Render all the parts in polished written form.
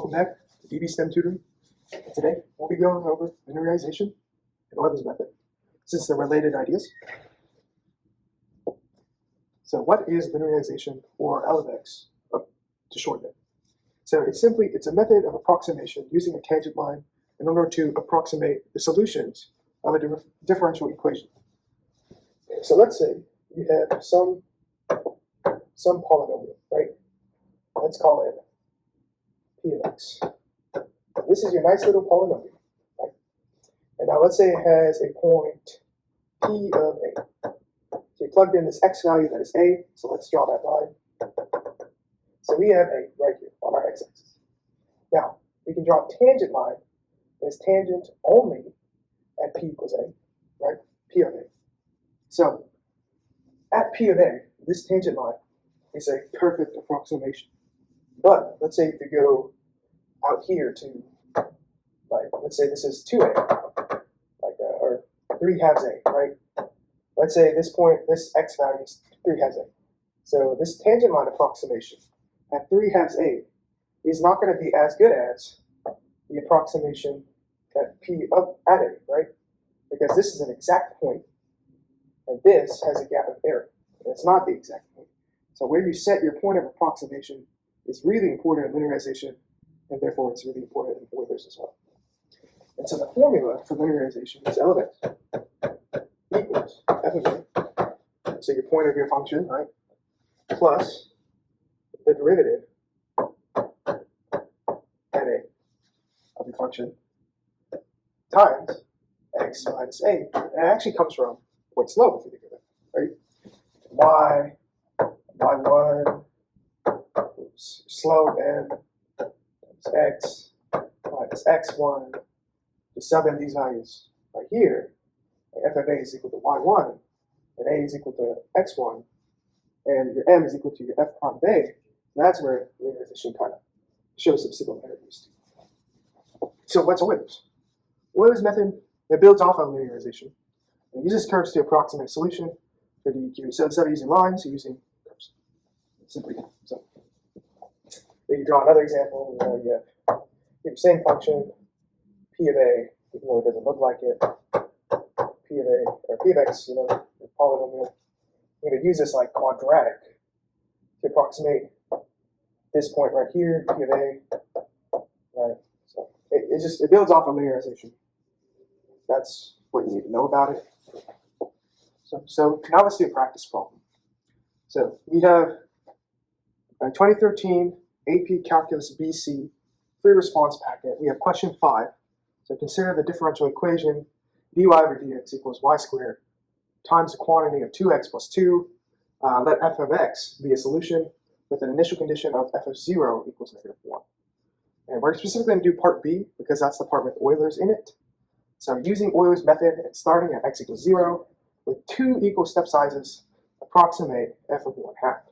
Welcome back to DB STEM Tutoring. Today we'll be going over linearization and Euler's method, since they're related ideas. So what is linearization, or LFX, to shorten it? So it's a method of approximation using a tangent line in order to approximate the solutions of a differential equation. So let's say you have some polynomial, right? Let's call it P of X. This is your nice little polynomial, right? And now let's say it has a point P of A. So you plugged in this X value that is A, so let's draw that line. So we have A right here on our X-axis. Now, we can draw a tangent line that is tangent only at P equals A, right? P of A. So, at P of A, this tangent line is a perfect approximation. But let's say if you go out here to, like, let's say this is 2A, or 3/2 A, right? Let's say this point, this X value is 3/2 A. So this tangent line approximation at 3/2 A is not going to be as good as the approximation at P of at A, right? Because this is an exact point, and this has a gap of error. And it's not the exact point. So where you set your point of approximation is really important in linearization, and therefore it's really important in Euler's as well. And so the formula for linearization is L of X equals f of A, so your point of your function, right, plus the derivative at A of your function times x minus A. And it actually comes from what's slope, if you think of it, right? y1 slope n times x minus x1. Just sub in these values right here. F of A is equal to y1, and A is equal to x1, and your m is equal to your f prime of A. That's where linearization kind of shows some similarities. So what's Euler's? Euler's method, it builds off of linearization. It uses curves to approximate a solution for the EQ. So instead of using lines, you're using curves. Simply. So if you draw another example, you have your same function, P of A, even though it doesn't look like it, P of A, or P of X, your polynomial. We're going to use this like quadratic to approximate this point right here, P of A, right? So it builds off of linearization. That's what you need to know about it. So now let's do a practice problem. So we have a 2013 AP Calculus BC free response packet. We have question 5. So consider the differential equation dy over dx equals y squared times the quantity of 2x plus 2. Let f of x be a solution with an initial condition of f of 0 equals -1. And we're specifically going to do part B because that's the part with Euler's in it. So using Euler's method and starting at x equals 0 with 2 equal step sizes, approximate f of 1/2.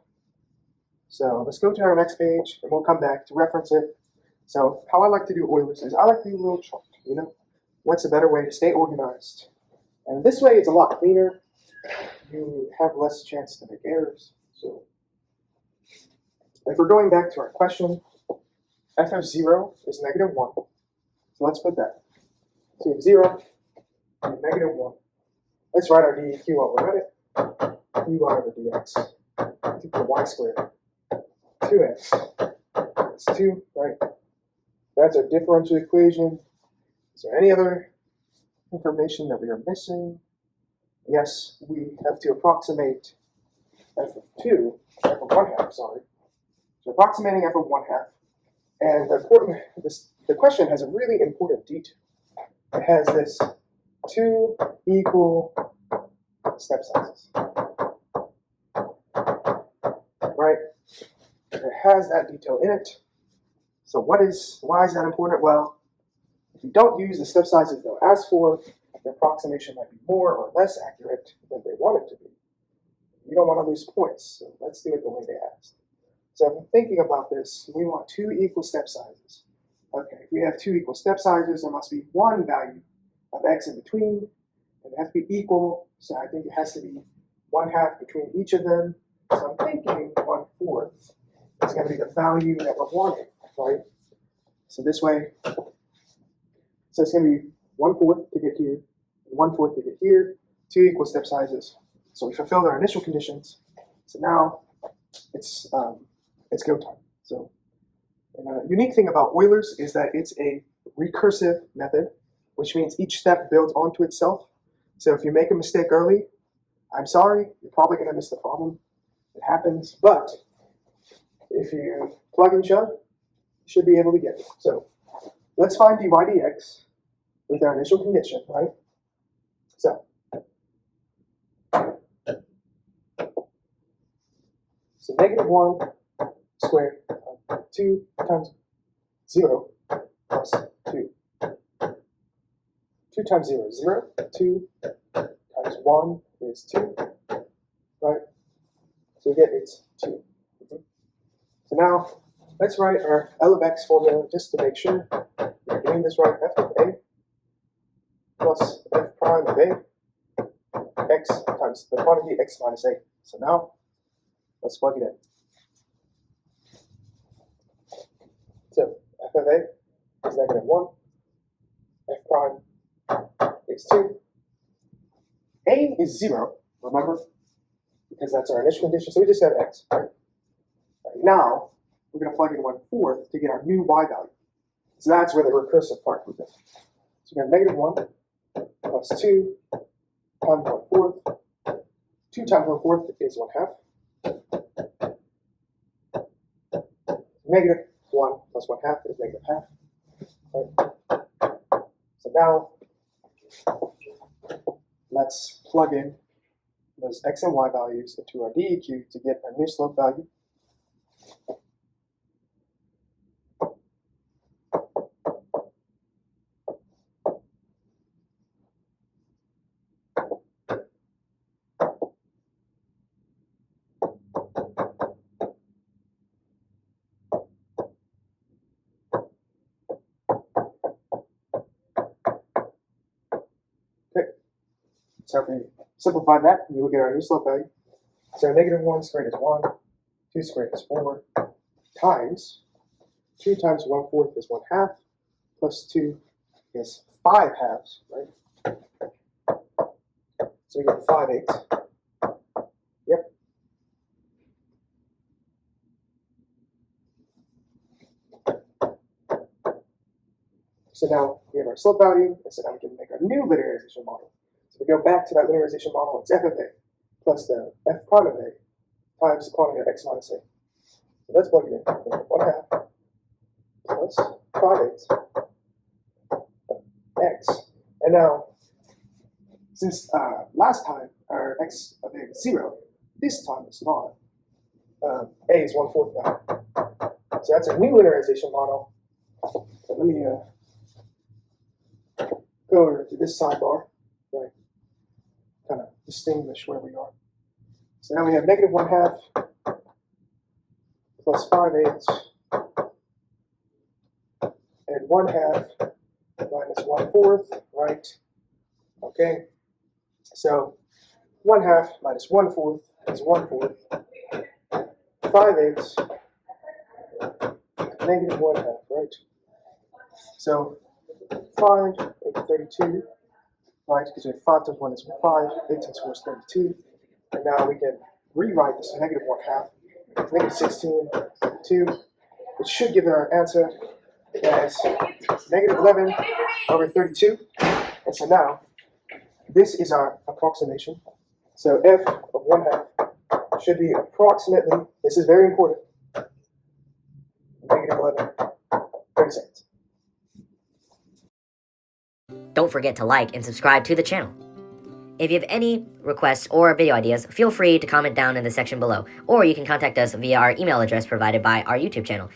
So let's go to our next page and we'll come back to reference it. So how I like to do Euler's is I like to do a little chart, What's a better way to stay organized? And this way it's a lot cleaner. You have less chance to make errors. So if we're going back to our question, f of 0 is -1. So let's put that. So you have 0 and -1. Let's write our DEQ while we're at it. dy over dx is equal to y squared. 2x is 2, right? That's our differential equation. Is there any other information that we are missing? Yes, we have to approximate f of 1/2, sorry. So approximating f of 1/2. And the question has a really important detail. It has this 2 equal step sizes. Right? It has that detail in it. So why is that important? Well, if you don't use the step sizes they'll ask for, the approximation might be more or less accurate than they want it to be. You don't want to lose points, so let's do it the way they asked. So if I'm thinking about this, we want 2 equal step sizes. Okay, if we have 2 equal step sizes, there must be one value of x in between, and it has to be equal, so I think it has to be 1/2 between each of them. So I'm thinking 1/4 is going to be the value that we're wanting, right? So this way, so it's going to be 1/4 to get here, 1/4 to get here, 2 equal step sizes. So we fulfilled our initial conditions. So now it's go time. So a unique thing about Euler's is that it's a recursive method, which means each step builds onto itself. So if you make a mistake early, I'm sorry, you're probably going to miss the problem. It happens, but if you plug and shove, you should be able to get it. So let's find dy dx with our initial condition, right? So -1 squared 2 times 0 plus 2. 2 times 0 is 0. 2 times 1 is 2. Right? So we get it's 2. So now let's write our L of x formula just to make sure we're doing this right. F of a plus f prime of a x times the quantity x minus a. So now let's plug it in. So f of a is -1, f prime is 2. A is 0, remember? Because that's our initial condition, so we just have x, right? Now, we're going to plug in 1/4 to get our new y value. So that's where the recursive part comes in. So we have -1 plus 2 times 1/4. 2 times 1/4 is 1/2. -1 plus 1/2 is -1/2. Right? So now, let's plug in those x and y values into our DEQ to get our new slope value. So if we simplify that, we will get our new slope value. So -1 squared is 1, 2 squared is 4, times 2 times 1/4 is 1/2, plus 2 is 5/2, right? So we get 5/8. Yep. So now we have our slope value, and so now we can make our new linearization model. So we go back to that linearization model, it's f of a plus the f prime of a times the quantity of x minus a. So let's plug it in. 1/2 plus 5/8 x. And now, since last time our x of a is 0, this time it's not. A is 1/4 now. So that's a new linearization model. So let me go over to this sidebar, right? Kind of distinguish where we are. So now we have -1/2 plus 5/8 and 1/2 minus 1/4, right? Okay. So 1/2 minus 1/4 is 1/4. 5/8 -1/2, right? So 5, 8, 32, right? Because we have 5 times 1 is 5, 8 times 4 is 32. And now we can rewrite this -1/2, -16, 2, which should give our answer as -11 over 32. And so now, this is our approximation. So f of 1/2 should be approximately, this is very important, -11, 30 seconds. Don't forget to like and subscribe to the channel. If you have any requests or video ideas, feel free to comment down in the section below, or you can contact us via our email address provided by our YouTube channel.